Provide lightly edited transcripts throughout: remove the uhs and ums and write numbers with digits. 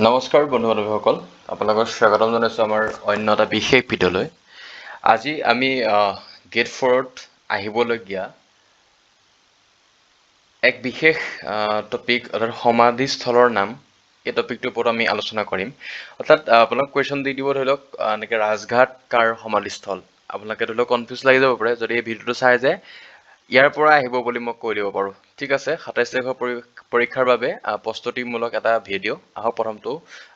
নমস্কাৰ বন্ধু বান্ধৱীসকল, আপোনালোকক স্বাগতম জনাইছোঁ আমাৰ অন্য এটা বিশেষ ভিডিঅ'লৈ। আজি আমি গেট 4ত আহিবলগীয়া এক বিশেষ টপিক অৰ্থাৎ সমাধিস্থলৰ নাম, এই টপিকটোৰ ওপৰত আমি আলোচনা কৰিম। অৰ্থাৎ আপোনাক কুৱেশ্যন দি দিব, ধৰি লওক এনেকৈ ৰাজঘাট কাৰ সমাধিস্থল। আপোনালোকে ধৰি লওক কনফিউজ লাগি যাব পাৰে যদি এই ভিডিঅ'টো চাই যে ইয়াৰ পৰা আহিব বুলি মই কৈ দিব পাৰোঁ। ঠিক আছে, 27 তাৰিখৰ পৰীক্ষাৰ বাবে প্ৰস্তুতিমূলক এটা ভিডিঅ'। আহক প্ৰথমটো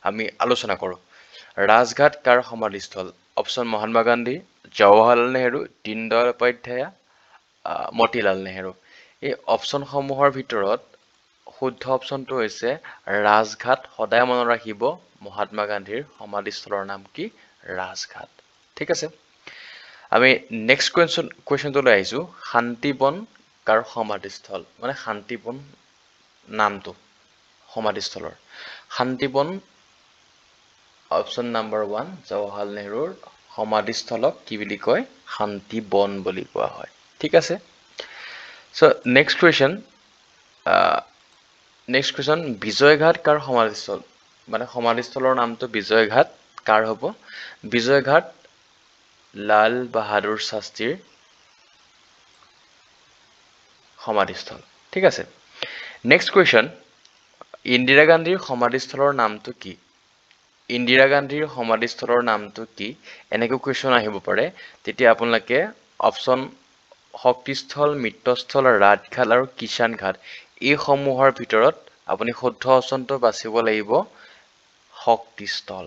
আমি আলোচনা কৰোঁ। ৰাজঘাট কাৰ সমাধিস্থল? অপশ্যন মহাত্মা গান্ধী, জৱাহৰলাল নেহেৰু, দীনদয়াল উপাধ্যায়, মতিলাল নেহেৰু। এই অপশ্যনসমূহৰ ভিতৰত শুদ্ধ অপশ্যনটো হৈছে ৰাজঘাট। সদায় মনত ৰাখিব, মহাত্মা গান্ধীৰ সমাধিস্থলৰ নাম কি? ৰাজঘাট। ঠিক আছে, আমি নেক্সট কুৱেশ্যনটোলৈ আহিছোঁ। শান্তিবন কাৰ সমাধিস্থল? মানে শান্তিবন নামটো সমাধিস্থলৰ। শান্তিবন অপশ্যন নাম্বাৰ 1 জৱাহৰলাল নেহৰুৰ সমাধিস্থলক কি বুলি কয়? শান্তিবন বুলি কোৱা হয়। ঠিক আছে, চ' নেক্সট কুৱেশ্যন, বিজয়ঘাট কাৰ সমাধিস্থল? মানে সমাধিস্থলৰ নামটো বিজয়ঘাট কাৰ হ'ব? বিজয়ঘাট লাল বাহাদুৰ শাস্ত্ৰীৰ সমাধিস্থল। ঠিক আছে, নেক্সট কুৱেশ্যন, ইন্দিৰা গান্ধীৰ সমাধিস্থলৰ নামটো কি? ইন্দিৰা গান্ধীৰ সমাধিস্থলৰ নামটো কি? এনেকৈ কুৱেশ্যন আহিব পাৰে। তেতিয়া আপোনালোকে অপশ্যন শক্তিস্থল, মিত্ৰস্থল, ৰাজঘাট আৰু কিষাণ ঘাট, এইসমূহৰ ভিতৰত আপুনি শুদ্ধ অপশ্যনটো বাচিব লাগিব, শক্তিস্থল।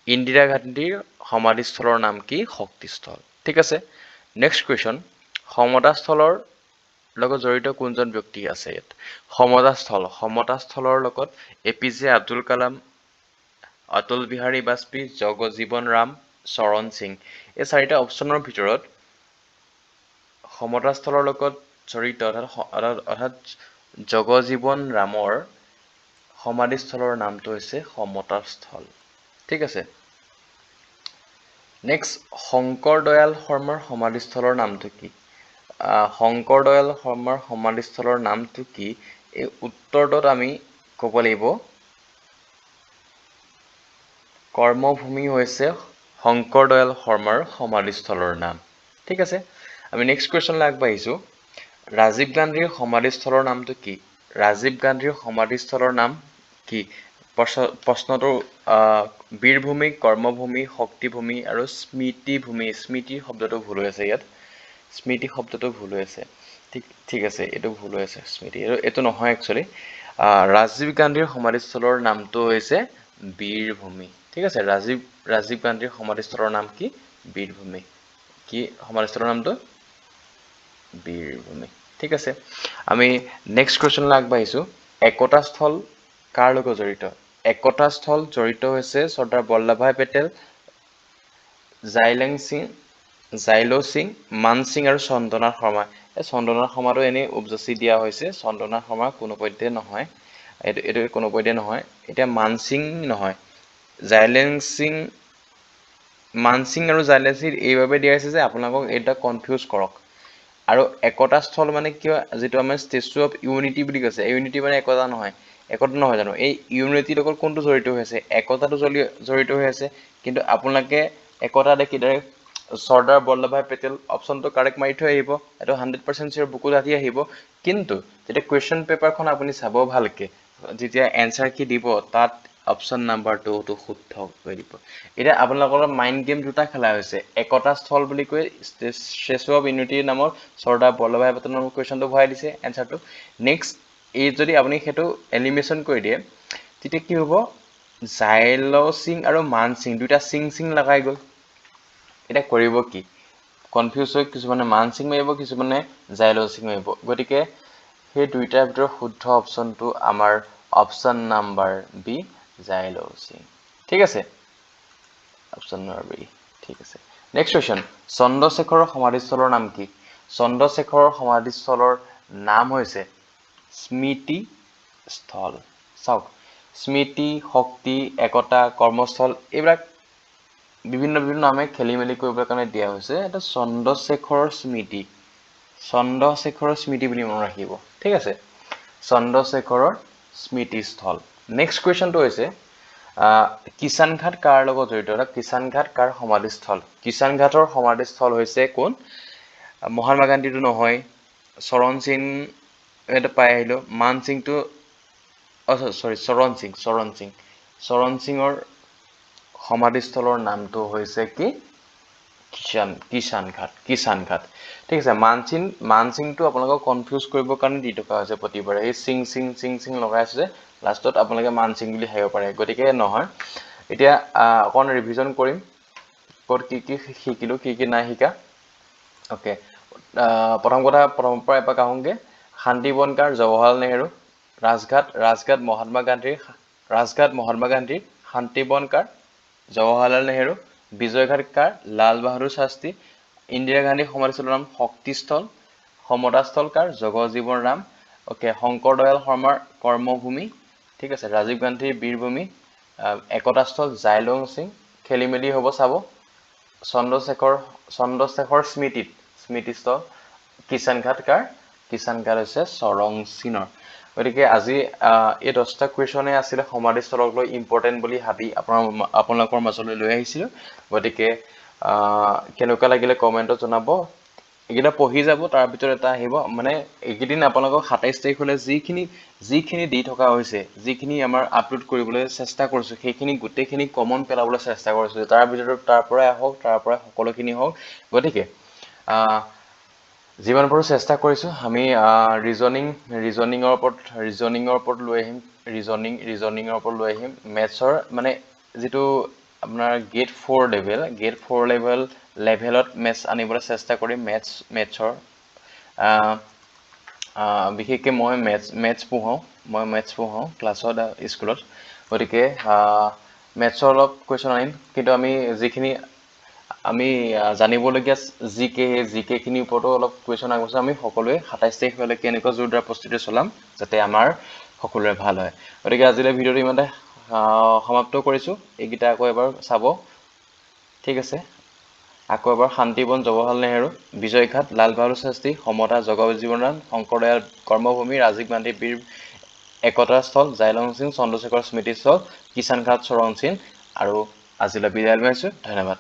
ইন্দিৰা গান্ধীৰ সমাধিস্থলৰ নাম কি? শক্তিস্থল। ঠিক আছে, নেক্সট কুৱেশ্যন, সমতাস্থলৰ লগত জড়িত কোনজন ব্যক্তি আছে ইয়াত? সমতাস্থলৰ লগত APJ আব্দুল কালাম, অটল বিহাৰী বাজপেয়ী, জগজীৱন ৰাম, চৰণ সিং। এই চাৰিটা অপশ্যনৰ ভিতৰত সমতাস্থলৰ লগত জড়িত অৰ্থাৎ জগজীৱন ৰামৰ সমাধিস্থলৰ নামটো হৈছে সমতাস্থল। ঠিক আছে, নেক্সট, শংকৰদয়াল শৰ্মাৰ সমাধিস্থলৰ নামটো কি? শংকৰদয়াল শৰ্মাৰ সমাধিস্থলৰ নামটো কি? এই উত্তৰটোত আমি ক'ব লাগিব কৰ্মভূমি হৈছে শংকৰদয়াল শৰ্মাৰ সমাধিস্থলৰ নাম। ঠিক আছে, আমি নেক্সট কুৱেশ্যনলৈ আগবাঢ়িছোঁ। ৰাজীৱ গান্ধীৰ সমাধিস্থলৰ নামটো কি? ৰাজীৱ গান্ধীৰ সমাধিস্থলৰ নাম কি? প্ৰশ্নটো বীৰভূমি, কৰ্মভূমি, শক্তিভূমি আৰু স্মৃতিভূমি। স্মৃতি শব্দটো ভুল হৈ আছে ইয়াত, স্মৃতি শব্দটো ভুল হৈ আছে। ঠিক আছে, এইটো ভুল হৈ আছে, স্মৃতি এইটো নহয় একচুৱেলি। ৰাজীৱ গান্ধীৰ সমাধিস্থলৰ নামটো হৈছে বীৰভূমি। ঠিক আছে, ৰাজীৱ গান্ধীৰ সমাধিস্থলৰ নাম কি? বীৰভূমি। কি সমাধিস্থলৰ নামটো? বীৰভূমি। ঠিক আছে, আমি নেক্সট কুৱেশ্যনলৈ আগবাঢ়িছোঁ। একতা স্থল কাৰ লগত জড়িত? একতা স্থল জড়িত হৈছে চৰ্দাৰ বল্লভভাই পেটেল, জাইলেং সিং, জাইলো সিং, মান সিং আৰু চন্দ্ৰনাথ শৰ্মা। এই চন্দ্ৰনাথ শৰ্মাটো এনেই উপজাচি দিয়া হৈছে, চন্দ্ৰনাথ শৰ্মা কোনোপধ্যে নহয়, এইটো কোনোপধ্যে নহয়। এতিয়া মান সিং নহয়, জাইলেং সিং, মান সিং আৰু জাইলেং সিং এইবাবে দিয়া হৈছে যে আপোনালোকক এটা কনফিউজ কৰক। আৰু একতা স্থল মানে কিয়? যিটো আমাৰ ষ্টেচু অফ ইউনিটি বুলি কৈছে, ইউনিটি মানে একতা নহয়, একতা নহয় জানো? এই ইউনিটিৰ লগত কোনটো জড়িত হৈ আছে? একতাটো জড়িত হৈ আছে। কিন্তু আপোনালোকে একতা দেখি ডাইৰেক্ট চৰ্দাৰ বল্লভভাই পেটেল অপশ্যনটো কাৰেক্ট মাৰি থৈ আহিব, এইটো 100% চিয়ৰ বুকুত আহি আহিব। কিন্তু যেতিয়া কুৱেশ্যন পেপাৰখন আপুনি চাব ভালকৈ, যেতিয়া এনচাৰ কি দিব, তাত অপশ্যন নাম্বাৰ 2টো শুদ্ধ কৰি দিব। এতিয়া আপোনালোকৰ মাইণ্ড গেম দুটা খেলা হৈছে। একতা স্থল বুলি কৈ ষ্টেচু অফ ইউনিটি নামৰ চৰ্দাৰ বল্লভভাই পেটেল নামৰ কুৱেশ্যনটো ভৰাই দিছে এনচাৰটো। নেক্সট, এই যদি আপুনি সেইটো এলিমিনেশ্যন কৰি দিয়ে, তেতিয়া কি হ'ব? জাইলো সিং আৰু মান সিং, দুইটা সিং লগাই গ'ল। এতিয়া কৰিব কি? কনফিউজ হৈ কিছুমানে মান সিং মাৰিব, কিছুমানে জাইলো সিং মাৰিব। গতিকে সেই দুইটাৰ ভিতৰত শুদ্ধ অপশ্যনটো আমাৰ অপশ্যন নাম্বাৰ বি, জাইলো সিং। ঠিক আছে, অপশ্যন নাম্বাৰ বি। ঠিক আছে, নেক্সট কুৱেশ্যন, চন্দ্ৰশেখৰৰ সমাধিস্থলৰ নাম কি? চন্দ্ৰশেখৰৰ সমাধিস্থলৰ নাম হৈছে স্মৃতিস্থল। চাওক, স্মৃতি, শক্তি, একতা, কৰ্মস্থল, এইবিলাক বিভিন্ন নামে খেলি মেলি কৰিবৰ কাৰণে দিয়া হৈছে। এটা চন্দ্ৰশেখৰৰ স্মৃতি, চন্দ্ৰশেখৰৰ স্মৃতি বুলি মনত ৰাখিব। ঠিক আছে, চন্দ্ৰশেখৰৰ স্মৃতিস্থল। নেক্সট কুৱেশ্যনটো হৈছে কিষাণ ঘাট কাৰ লগত জড়িত? কিষাণ ঘাট কাৰ সমাধিস্থল? কিষাণ ঘাটৰ সমাধিস্থল হৈছে কোন? মহাত্মা গান্ধীটো নহয়, চৰণ সিং এটা পাই আহিলোঁ, মান সিংটো চৰণ সিঙৰ সমাধিস্থলৰ নামটো হৈছে কি? কিষাণ ঘাট। ঠিক আছে, মানসিংটো আপোনালোকক কনফিউজ কৰিবৰ কাৰণে দি থকা হৈছে প্ৰতিবাৰে। এই সিং লগাই আছে যে লাষ্টত আপোনালোকে মানসিং বুলি ভাবিব পাৰে, গতিকে নহয়। এতিয়া অকণ ৰিভিজন কৰিম, ক'ত কি কি শিকিলোঁ, কি কি নাই শিকা। অ'কে, প্ৰথম কথা প্ৰথমৰ পৰা এপাক আহোঁগৈ। শান্তি বনকাৰ জৱাহৰলাল নেহেৰু, ৰাজঘাট মহাত্মা গান্ধীৰ, শান্তি বনকাৰ জৱাহৰলাল নেহেৰু, বিজয়ঘাট কাৰ? লাল বাহাদুৰ শাস্ত্ৰী, ইন্দিৰা গান্ধী সমাধিস্থলৰ নাম শক্তিস্থল, সমতাস্থল কাৰ? জগজীৱন ৰাম। অ'কে, শংকৰদয়াল শৰ্মাৰ কৰ্মভূমি, ঠিক আছে, ৰাজীৱ গান্ধীৰ বীৰভূমি, একতাস্থল জাইলং সিং, খেলি মেলি হ'ব চাব, চন্দ্ৰশেখৰ স্মৃতিস্থল, কিষাণ ঘাট কাৰ? কিষাণ ঘাট হৈছে চৰণ সিঙৰ। গতিকে আজি এই 10টা কুৱেশ্যনে আছিলে সমাধিস্থলক লৈ ইম্পৰ্টেণ্ট বুলি ভাবি আপোনালোকৰ মাজলৈ লৈ আহিছিলোঁ। গতিকে কেনেকুৱা লাগিলে কমেণ্টত জনাব। এইকেইটা পঢ়ি যাব, তাৰ ভিতৰত এটা আহিব, মানে এইকেইদিন আপোনালোকক 27 তাৰিখলৈ যিখিনি দি থকা হৈছে, যিখিনি আমাৰ আপলোড কৰিবলৈ চেষ্টা কৰিছোঁ, সেইখিনি গোটেইখিনি কমন পেলাবলৈ চেষ্টা কৰিছোঁ। তাৰ ভিতৰত তাৰ পৰাই আহক, তাৰ পৰাই সকলোখিনি হওক। গতিকে যিমান পাৰোঁ চেষ্টা কৰিছোঁ। আমি ৰিজনিঙৰ ওপৰত লৈ আহিম, ৰিজনিঙৰ ওপৰত লৈ আহিম। মেথছৰ মানে যিটো আপোনাৰ গ্ৰেড 4 লেভেলত মেথছ আনিবলৈ চেষ্টা কৰিম। মেথছৰ বিশেষকৈ মই মেথছ পঢ়াওঁ ক্লাছত, স্কুলত। গতিকে মেথছৰ অলপ কুৱেশ্যন আনিম, কিন্তু আমি জানিবলগীয়া জি কেখিনিৰ ওপৰতো অলপ কুৱেশ্যন আগবঢ়াইছোঁ। আমি সকলোৱে 27 তাৰিখলৈকে এনেকুৱা জোৰদাৰ প্ৰস্তুতি চলাম যাতে আমাৰ সকলোৰে ভাল হয়। গতিকে আজিলৈ ভিডিঅ'টো ইমানতে সমাপ্ত কৰিছোঁ। এইকেইটা আকৌ এবাৰ চাব, ঠিক আছে। আকৌ এবাৰ শান্তিবন জৱাহৰলাল নেহেৰু, বিজয়ঘাট লাল বাহাদুৰ শাস্ত্ৰী, সমতা জগজীৱন ৰাম, শংকৰদয়াল কৰ্মভূমি, ৰাজীৱ গান্ধী বীৰ একতাস্থল, জাইলং সিং, চন্দ্ৰশেখৰ স্মৃতিস্থল, কিষাণ ঘাট চৰণ সিং। আৰু আজিলৈ বিদায় লৈছোঁ, ধন্যবাদ।